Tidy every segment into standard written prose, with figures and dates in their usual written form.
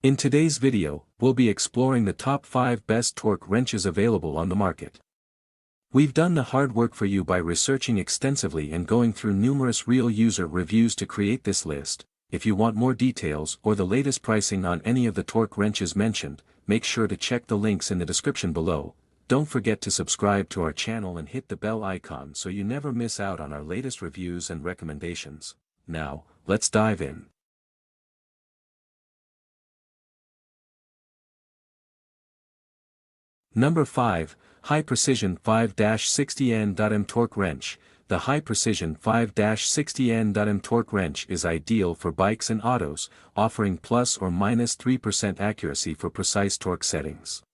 In today's video, we'll be exploring the top 5 best torque wrenches available on the market. We've done the hard work for you by researching extensively and going through numerous real user reviews to create this list. If you want more details or the latest pricing on any of the torque wrenches mentioned, make sure to check the links in the description below. Don't forget to subscribe to our channel and hit the bell icon so you never miss out on our latest reviews and recommendations. Now, let's dive in. Number 5, High Precision 5-60N.M Torque Wrench. The High Precision 5-60N.M Torque Wrench is ideal for bikes and autos, offering plus or minus 3% accuracy for precise torque settings.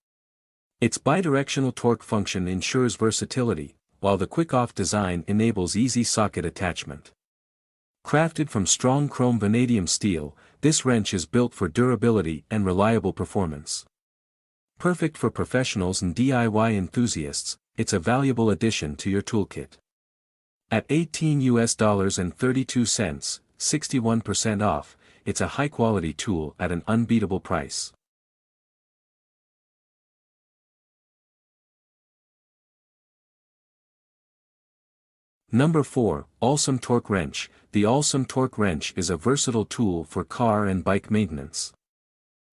Its bidirectional torque function ensures versatility, while the quick-off design enables easy socket attachment. Crafted from strong chrome vanadium steel, this wrench is built for durability and reliable performance. Perfect for professionals and DIY enthusiasts, it's a valuable addition to your toolkit. At $18.32, 61% off, it's a high-quality tool at an unbeatable price. Number 4, Allsome Torque Wrench. The Allsome Torque Wrench is a versatile tool for car and bike maintenance.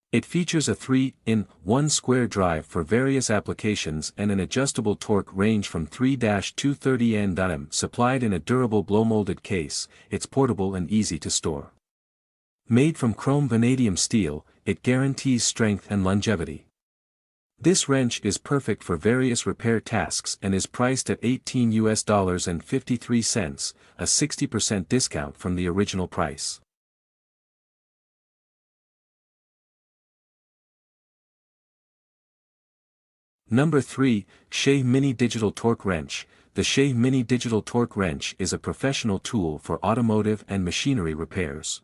It features a 3-in-1 square drive for various applications and an adjustable torque range from 3-230 Nm. Supplied in a durable blow-molded case, it's portable and easy to store. Made from chrome vanadium steel, it guarantees strength and longevity. This wrench is perfect for various repair tasks and is priced at $18.53, a 60% discount from the original price. Number 3, Shahe Mini Digital Torque Wrench. The Shahe Mini Digital Torque Wrench is a professional tool for automotive and machinery repairs.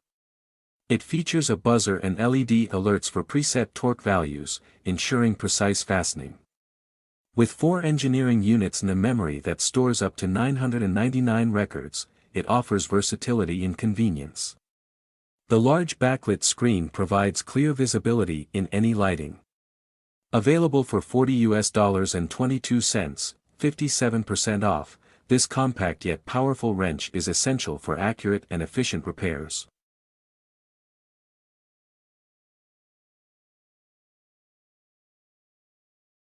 It features a buzzer and LED alerts for preset torque values, ensuring precise fastening. With 4 engineering units and a memory that stores up to 999 records, it offers versatility and convenience. The large backlit screen provides clear visibility in any lighting. Available for $40.22, 57% off, this compact yet powerful wrench is essential for accurate and efficient repairs.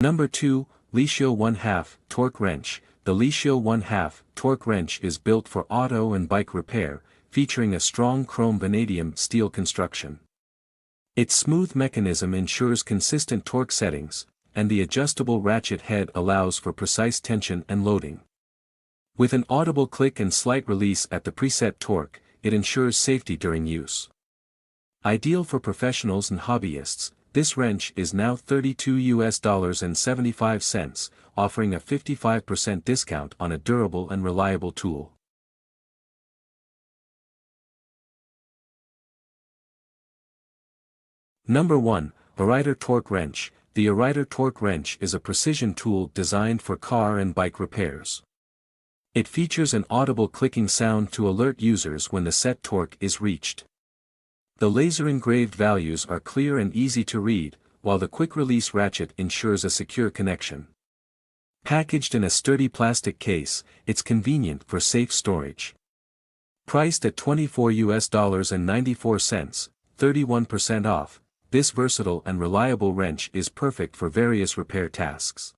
Number 2, LIXIU 1/2 Torque Wrench. The LIXIU 1/2 Torque Wrench is built for auto and bike repair, featuring a strong chrome vanadium steel construction. Its smooth mechanism ensures consistent torque settings, and the adjustable ratchet head allows for precise tension and loading. With an audible click and slight release at the preset torque, it ensures safety during use. Ideal for professionals and hobbyists, this wrench is now $32.75, offering a 55% discount on a durable and reliable tool. Number 1, ARITER Torque Wrench. The ARITER Torque Wrench is a precision tool designed for car and bike repairs. It features an audible clicking sound to alert users when the set torque is reached. The laser-engraved values are clear and easy to read, while the quick-release ratchet ensures a secure connection. Packaged in a sturdy plastic case, it's convenient for safe storage. Priced at $24.94, 31% off, this versatile and reliable wrench is perfect for various repair tasks.